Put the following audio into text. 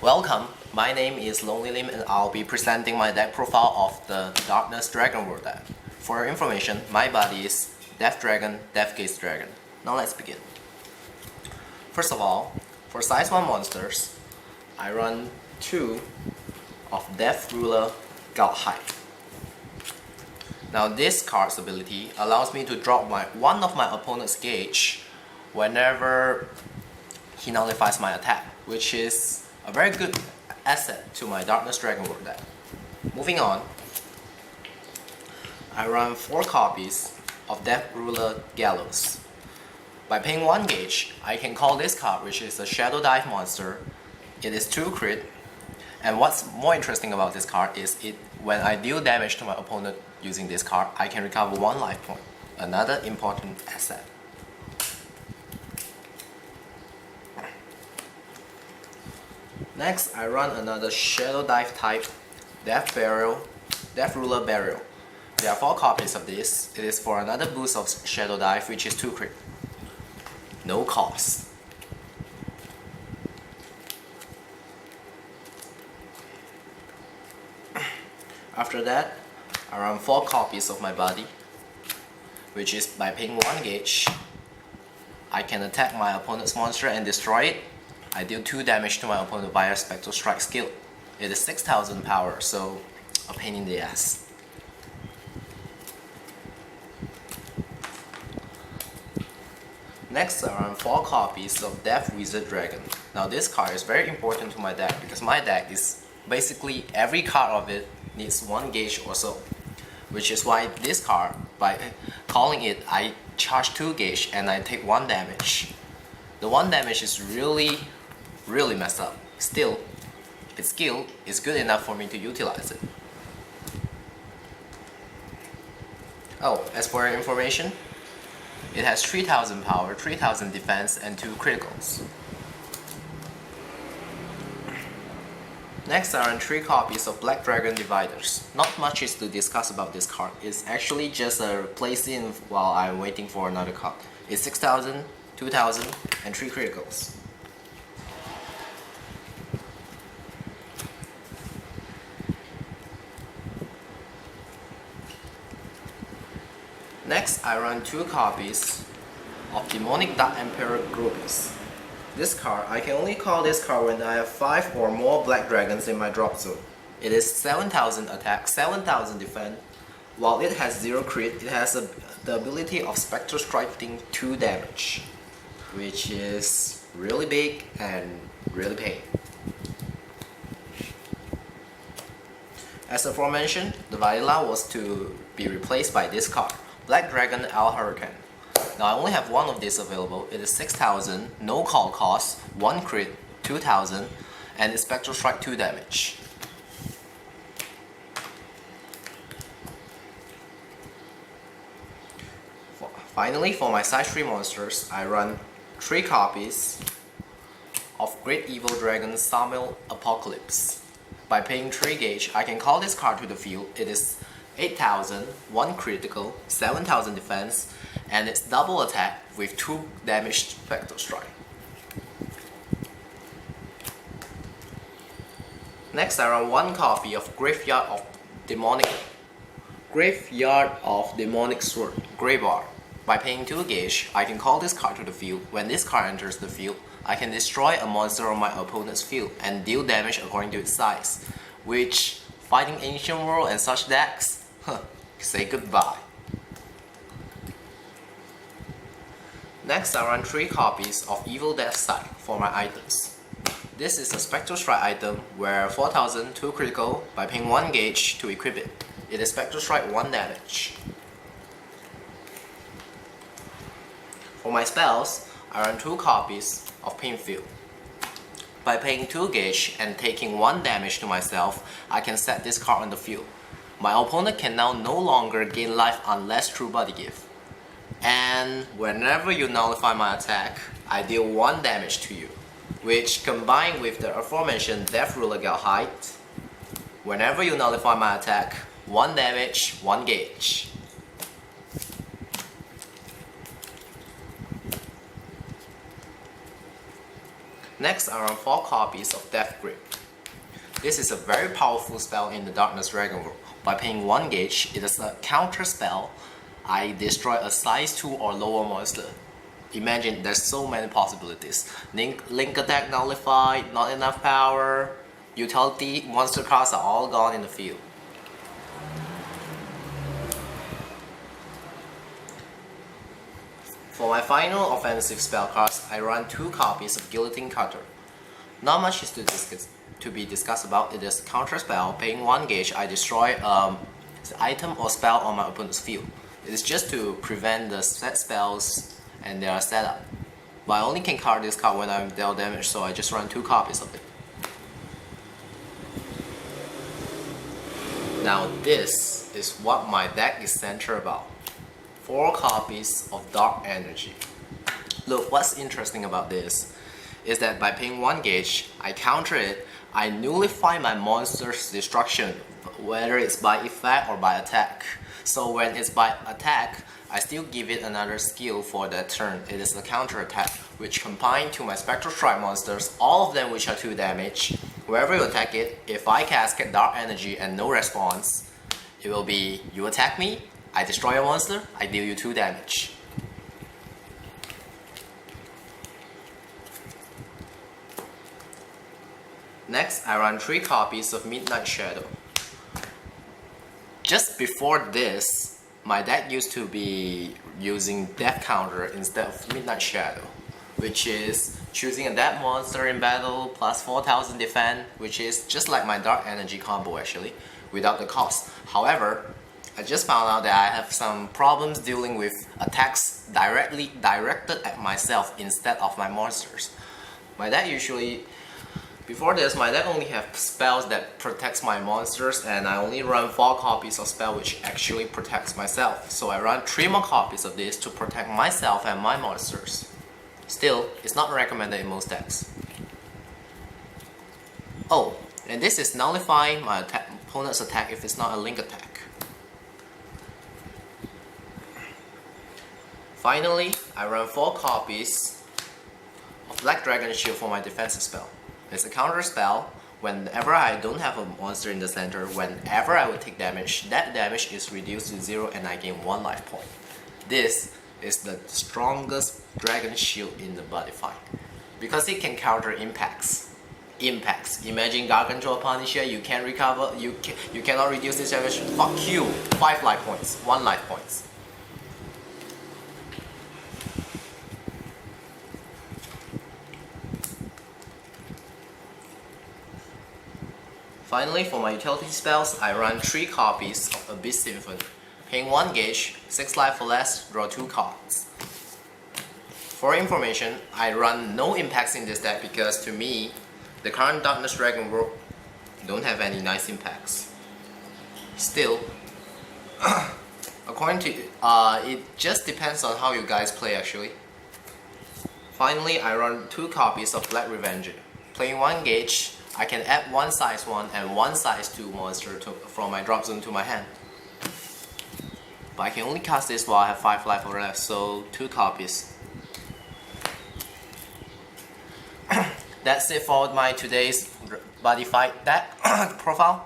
Welcome, my name is Lonely Lim and I'll be presenting my deck profile of the Darkness Dragon World deck. For your information, my body is Death Dragon, Death Gaze Dragon. Now let's begin. First of all, for size 1 monsters, I run 2 of Death Ruler Gallows. Now this card's ability allows me to drop one of my opponent's gauge whenever he nullifies my attack, which is a very good asset to my Darkness Dragon World deck. Moving on, I run 4 copies of Death Ruler Gallows. By paying 1 gauge, I can call this card, which is a Shadow Dive monster. It is 2 crit, and what's more interesting about this card is when I deal damage to my opponent using this card, I can recover 1 life point, another important asset. Next, I run another Shadow Dive type Death Ruler Burial. There are 4 copies of this. It is for another boost of Shadow Dive, which is 2 crit. No cost. After that, I run 4 copies of my body, which is by paying 1 gauge, I can attack my opponent's monster and destroy it. I deal 2 damage to my opponent via Spectral Strike skill. It is 6000 power, so a pain in the ass. Next, I run 4 copies of Death Wizard Dragon. Now this card is very important to my deck because my deck is basically every card of it needs 1 gauge or so. Which is why this card, by calling it, I charge 2 gauge and I take 1 damage. The 1 damage is really messed up. Still, its skill is good enough for me to utilize it. Oh, as for your information, it has 3000 power, 3000 defense, and 2 criticals. Next, I run 3 copies of Black Dragon Dividers. Not much is to discuss about this card. It's actually just a place in while I'm waiting for another card. It's 6000, 2000, and 3 criticals. Next, I run 2 copies of Demonic Dark Emperor Groupies. This card, I can only call this card when I have 5 or more Black Dragons in my drop zone. It is 7000 attack, 7000 defense. While it has 0 crit, it has the ability of Spectral Strike dealing 2 damage, which is really big and really pain. As aforementioned, the vanilla was to be replaced by this card, Black Dragon Al Hurricane. Now I only have 1 of these available. It is 6000, no call cost, 1 crit, 2000, and it's Spectral Strike 2 damage. Finally, for my size 3 monsters, I run 3 copies of Great Evil Dragon Samil Apocalypse. By paying 3 gauge, I can call this card to the field. It is 8000, 1 critical, 7000 defense, and it's double attack with 2 damaged Spectral Strike. Next, I run 1 copy of Graveyard of Demonic Sword, Greybar. By paying 2 gauge, I can call this card to the field. When this card enters the field, I can destroy a monster on my opponent's field and deal damage according to its size, which, fighting Ancient World and such decks, say goodbye. Next, I run 3 copies of Evil Death Sight for my items. This is a Spectral Strike item where 4000, 2 critical, by paying 1 gauge to equip it. It is Spectral Strike 1 damage. For my spells, I run 2 copies of Painfield. By paying 2 gauge and taking 1 damage to myself, I can set this card on the field. My opponent can now no longer gain life unless through Body Gift. And whenever you nullify my attack, I deal 1 damage to you, which combined with the aforementioned Death Ruler Height, whenever you nullify my attack, 1 damage, 1 gauge. Next, I run 4 copies of Death Grip. This is a very powerful spell in the Darkness Dragon World. By paying 1 gauge, it is a counter spell. I destroy a size 2 or lower monster. Imagine there's so many possibilities. Link attack nullified, not enough power, utility, monster cards are all gone in the field. For my final offensive spell cards, I run 2 copies of Guillotine Cutter. Not much is to be discussed about. It is a counter spell. Paying 1 gauge, I destroy an item or spell on my opponent's field. It is just to prevent the set spells and their setup. But I only can card this card when I'm dealt damage, so I just run 2 copies of it. Now this is what my deck is centered about. 4 copies of Dark Energy. Look, what's interesting about this is that by paying 1 gauge, I counter it, I nullify my monster's destruction, whether it's by effect or by attack. So when it's by attack, I still give it another skill for that turn. It is a counter attack, which combined to my Spectral Strike monsters, all of them which are 2 damage. Wherever you attack it, if I cast Dark Energy and no response, it will be you attack me, I destroy a monster, I deal you 2 damage. Next, I run 3 copies of Midnight Shadow. Just before this, my deck used to be using Death Counter instead of Midnight Shadow, which is choosing a death monster in battle plus 4000 defense, which is just like my Dark Energy combo actually, without the cost. However, I just found out that I have some problems dealing with attacks directed at myself instead of my monsters. My deck usually, before this, my deck only have spells that protects my monsters, and I only run 4 copies of spell which actually protects myself. So I run 3 more copies of this to protect myself and my monsters. Still, it's not recommended in most decks. Oh, and this is nullifying my opponent's attack if it's not a link attack. Finally, I run 4 copies of Black Dragon Shield for my defensive spell. It's a counter spell. Whenever I don't have a monster in the center, whenever I would take damage, that damage is reduced to 0 and I gain 1 life point. This is the strongest dragon shield in the Buddyfight, because it can counter impacts. Imagine Gargantua Punisher, you can't recover, you cannot reduce this damage. Fuck you, 5 life points, 1 life points. Finally, for my utility spells, I run 3 copies of Abyss Symphony. Paying 1 gauge, 6 life or less, draw 2 cards. For information, I run no impacts in this deck because to me, the current Darkness Dragon World don't have any nice impacts. Still, according to it just depends on how you guys play actually. Finally, I run 2 copies of Black Revenger. Playing 1 gauge, I can add 1 size 1 and 1 size 2 monster from my drop zone to my hand. But I can only cast this while I have 5 life or less, so 2 copies. That's it for my today's Buddyfight deck profile.